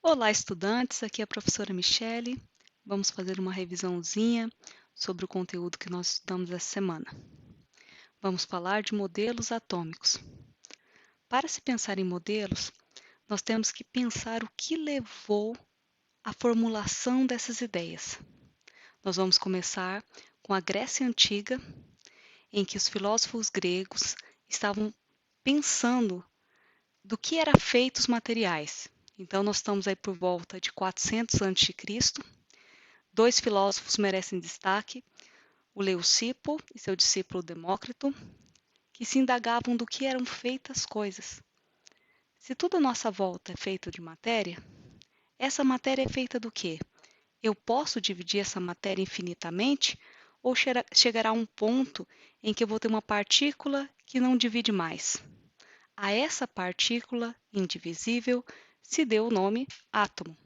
Olá, estudantes! Aqui é a professora Michele. Vamos fazer uma revisãozinha sobre o conteúdo que nós estudamos essa semana. Vamos falar de modelos atômicos. Para se pensar em modelos, nós temos que pensar o que levou à formulação dessas ideias. Nós vamos começar com a Grécia Antiga, em que os filósofos gregos estavam pensando do que eram feitos os materiais. Então, nós estamos aí por volta de 400 a.C. Dois filósofos merecem destaque, o Leucipo e seu discípulo Demócrito, que se indagavam do que eram feitas as coisas. Se tudo à nossa volta é feito de matéria, essa matéria é feita do quê? Eu posso dividir essa matéria infinitamente ou chegará um ponto em que eu vou ter uma partícula que não divide mais? A essa partícula indivisível se deu o nome átomo.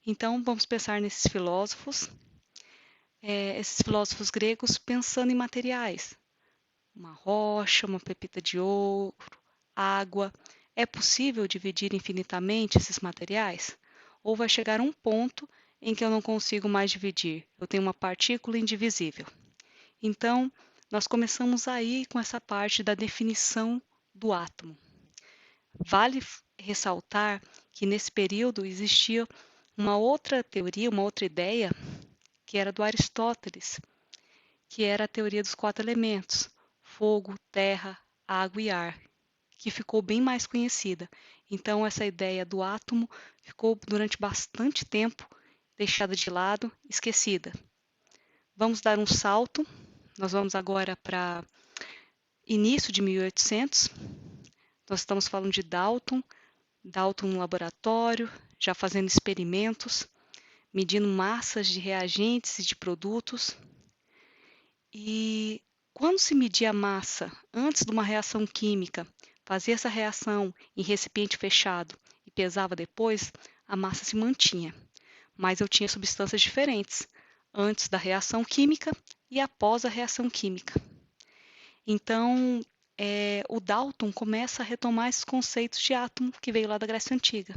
Então, vamos pensar nesses filósofos gregos pensando em materiais. Uma rocha, uma pepita de ouro, água. É possível dividir infinitamente esses materiais? Ou vai chegar um ponto em que eu não consigo mais dividir? Eu tenho uma partícula indivisível. Então, nós começamos aí com essa parte da definição do átomo. Vale ressaltar que nesse período existia uma outra teoria, uma outra ideia, que era do Aristóteles, que era a teoria dos 4 elementos, fogo, terra, água e ar, que ficou bem mais conhecida. Então, essa ideia do átomo ficou durante bastante tempo deixada de lado, esquecida. Vamos dar um salto, nós vamos agora para início de 1800, nós estamos falando de Dalton no laboratório, já fazendo experimentos, medindo massas de reagentes e de produtos. E quando se media a massa antes de uma reação química, fazia essa reação em recipiente fechado e pesava depois, a massa se mantinha. Mas eu tinha substâncias diferentes antes da reação química e após a reação química. Então, o Dalton começa a retomar esses conceitos de átomo que veio lá da Grécia Antiga.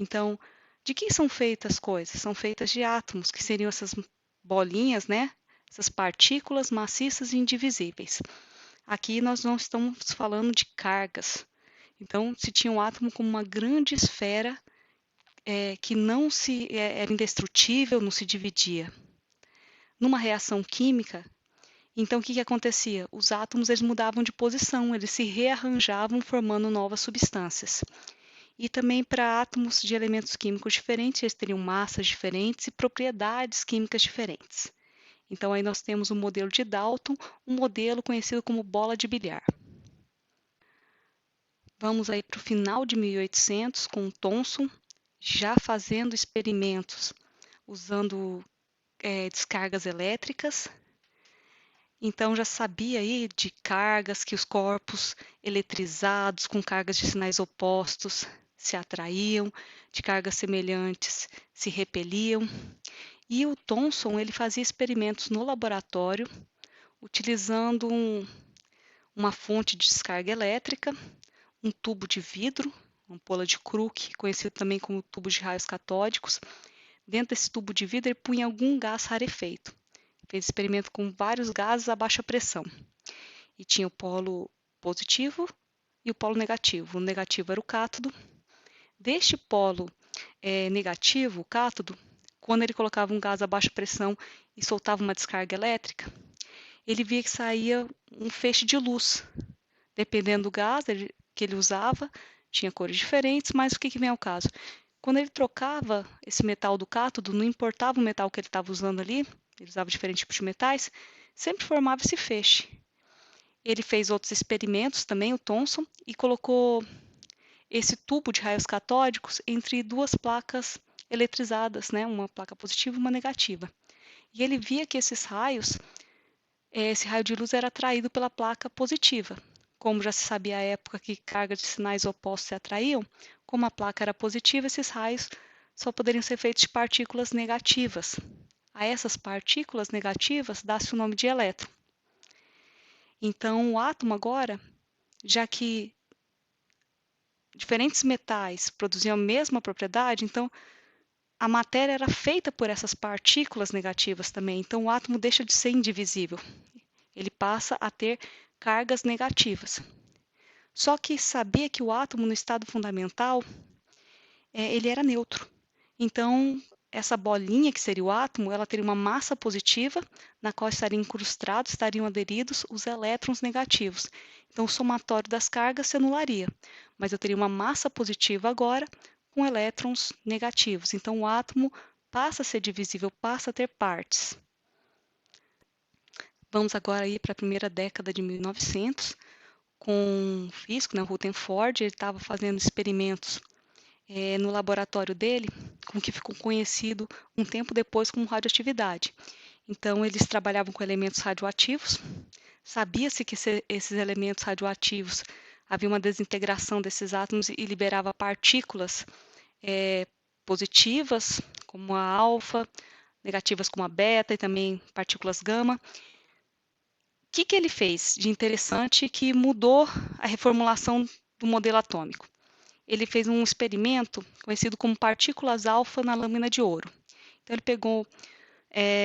Então, de que são feitas as coisas? São feitas de átomos, que seriam essas bolinhas, né? Essas partículas maciças e indivisíveis. Aqui nós não estamos falando de cargas. Então, se tinha um átomo como uma grande esfera que não era indestrutível, não se dividia. Numa reação química, então o que acontecia? Os átomos eles mudavam de posição, eles se rearranjavam formando novas substâncias. E também para átomos de elementos químicos diferentes, eles teriam massas diferentes e propriedades químicas diferentes. Então aí nós temos o modelo de Dalton, um modelo conhecido como bola de bilhar. Vamos aí para o final de 1800 com Thomson, já fazendo experimentos usando descargas elétricas. Então já sabia aí de cargas que os corpos eletrizados com cargas de sinais opostos se atraíam, de cargas semelhantes se repeliam. E o Thomson ele fazia experimentos no laboratório, utilizando uma fonte de descarga elétrica, um tubo de vidro, uma ampola de Crookes, conhecido também como tubo de raios catódicos. Dentro desse tubo de vidro ele punha algum gás rarefeito. Fez experimento com vários gases a baixa pressão. E tinha o polo positivo e o polo negativo. O negativo era o cátodo. Deste polo negativo, o cátodo, quando ele colocava um gás a baixa pressão e soltava uma descarga elétrica, ele via que saía um feixe de luz. Dependendo do gás que ele usava, tinha cores diferentes, mas o que vem ao caso? Quando ele trocava esse metal do cátodo, não importava o metal que ele estava usando ali, ele usava diferentes tipos de metais, sempre formava esse feixe. Ele fez outros experimentos também, o Thomson, e colocou esse tubo de raios catódicos entre duas placas eletrizadas, né? Uma placa positiva e uma negativa. E ele via que esses raios, esse raio de luz era atraído pela placa positiva. Como já se sabia à época que cargas de sinais opostos se atraíam, como a placa era positiva, esses raios só poderiam ser feitos de partículas negativas. A essas partículas negativas dá-se o nome de elétron. Então, o átomo agora, já que diferentes metais produziam a mesma propriedade, então a matéria era feita por essas partículas negativas também. Então o átomo deixa de ser indivisível. Ele passa a ter cargas negativas. Só que sabia que o átomo no estado fundamental, ele era neutro. Então, essa bolinha que seria o átomo, ela teria uma massa positiva, na qual estariam aderidos os elétrons negativos. Então, o somatório das cargas se anularia, mas eu teria uma massa positiva agora com elétrons negativos. Então, o átomo passa a ser divisível, passa a ter partes. Vamos agora ir para a primeira década de 1900, com o físico, né, o Rutherford. Ele estava fazendo experimentos no laboratório dele, com o que ficou conhecido um tempo depois como radioatividade. Então, eles trabalhavam com elementos radioativos. Sabia-se que esses elementos radioativos havia uma desintegração desses átomos e liberava partículas positivas, como a alfa, negativas como a beta e também partículas gama. O que ele fez de interessante que mudou a reformulação do modelo atômico? Ele fez um experimento conhecido como partículas alfa na lâmina de ouro. Então, ele pegou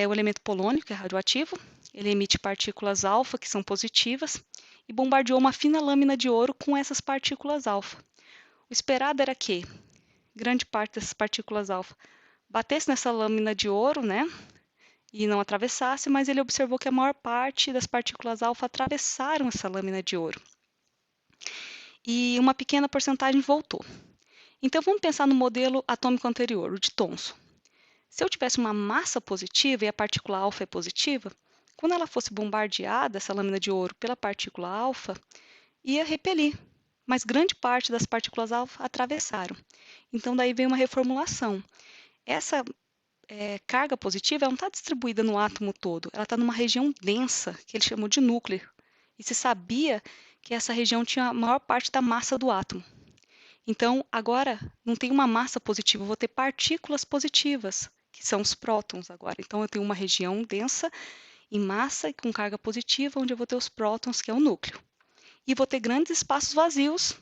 o elemento polônio, que é radioativo, ele emite partículas alfa, que são positivas, e bombardeou uma fina lâmina de ouro com essas partículas alfa. O esperado era que grande parte dessas partículas alfa batesse nessa lâmina de ouro, né, e não atravessasse, mas ele observou que a maior parte das partículas alfa atravessaram essa lâmina de ouro. E uma pequena porcentagem voltou. Então, vamos pensar no modelo atômico anterior, o de Thomson. Se eu tivesse uma massa positiva e a partícula alfa é positiva, quando ela fosse bombardeada, essa lâmina de ouro, pela partícula alfa, ia repelir, mas grande parte das partículas alfa atravessaram. Então, daí vem uma reformulação. Essa carga positiva não está distribuída no átomo todo, ela está numa região densa, que ele chamou de núcleo. E se sabia que essa região tinha a maior parte da massa do átomo. Então, agora, não tem uma massa positiva, eu vou ter partículas positivas, que são os prótons agora. Então, eu tenho uma região densa em massa e com carga positiva, onde eu vou ter os prótons, que é o núcleo. E vou ter grandes espaços vazios,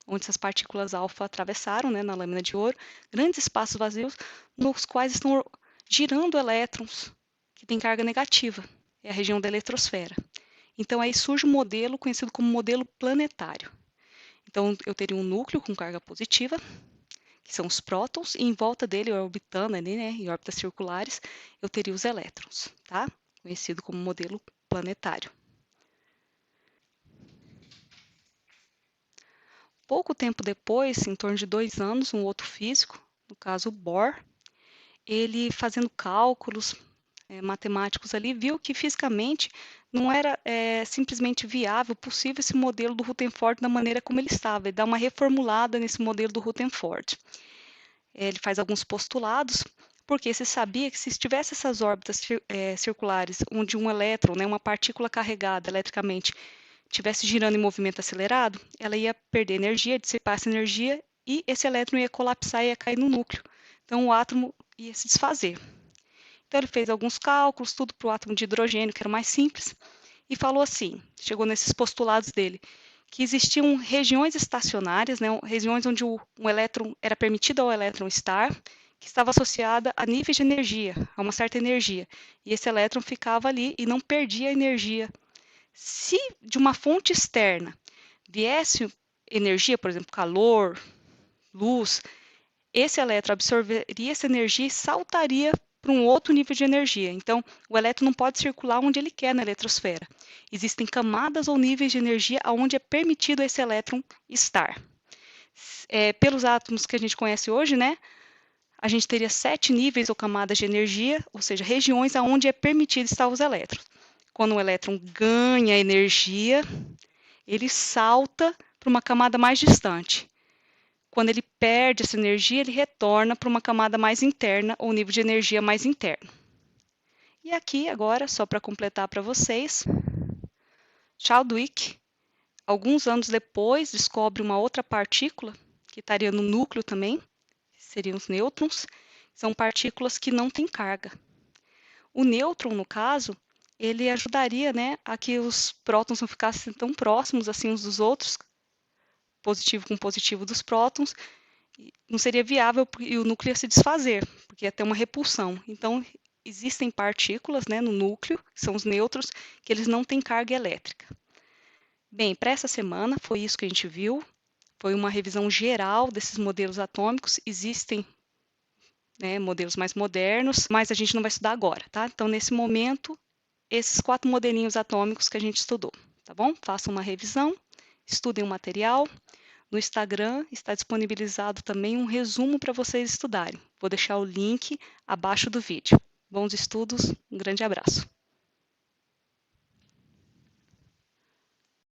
onde essas partículas alfa atravessaram, né, na lâmina de ouro, grandes espaços vazios, nos quais estão girando elétrons, que têm carga negativa. É a região da eletrosfera. Então, aí surge um modelo conhecido como modelo planetário. Então, eu teria um núcleo com carga positiva, que são os prótons, e em volta dele, orbitando ali, né, em órbitas circulares, eu teria os elétrons, tá? Conhecido como modelo planetário. Pouco tempo depois, em torno de 2 anos, um outro físico, no caso Bohr, ele fazendo cálculos matemáticos ali, viu que fisicamente não era simplesmente viável, possível esse modelo do Rutherford da maneira como ele estava. Ele dá uma reformulada nesse modelo do Rutherford. Ele faz alguns postulados, porque se sabia que se tivesse essas órbitas circulares, onde um elétron, né, uma partícula carregada eletricamente, estivesse girando em movimento acelerado, ela ia perder energia, dissipar essa energia, e esse elétron ia colapsar e ia cair no núcleo. Então, o átomo ia se desfazer. Então, ele fez alguns cálculos, tudo para o átomo de hidrogênio, que era mais simples, e falou assim, chegou nesses postulados dele, que existiam regiões estacionárias, né, regiões onde um elétron era permitido ao elétron estar, que estava associada a níveis de energia, a uma certa energia, e esse elétron ficava ali e não perdia energia. Se de uma fonte externa viesse energia, por exemplo, calor, luz, esse elétron absorveria essa energia e saltaria para um outro nível de energia. Então, o elétron não pode circular onde ele quer na eletrosfera. Existem camadas ou níveis de energia onde é permitido esse elétron estar. Pelos átomos que a gente conhece hoje, né, a gente teria 7 níveis ou camadas de energia, ou seja, regiões onde é permitido estar os elétrons. Quando o elétron ganha energia, ele salta para uma camada mais distante. Quando ele perde essa energia, ele retorna para uma camada mais interna ou nível de energia mais interno. E aqui, agora, só para completar para vocês, Chadwick, alguns anos depois, descobre uma outra partícula, que estaria no núcleo também, que seriam os nêutrons, são partículas que não têm carga. O nêutron, no caso, ele ajudaria, né, a que os prótons não ficassem tão próximos assim uns dos outros, positivo com positivo dos prótons, não seria viável e o núcleo ia se desfazer, porque ia ter uma repulsão. Então, existem partículas, né, no núcleo, que são os nêutrons, que eles não têm carga elétrica. Bem, para essa semana foi isso que a gente viu. Foi uma revisão geral desses modelos atômicos. Existem, né, modelos mais modernos, mas a gente não vai estudar agora, tá? Então, nesse momento, esses 4 modelinhos atômicos que a gente estudou, tá bom? Façam uma revisão, estudem o material. No Instagram está disponibilizado também um resumo para vocês estudarem. Vou deixar o link abaixo do vídeo. Bons estudos, um grande abraço.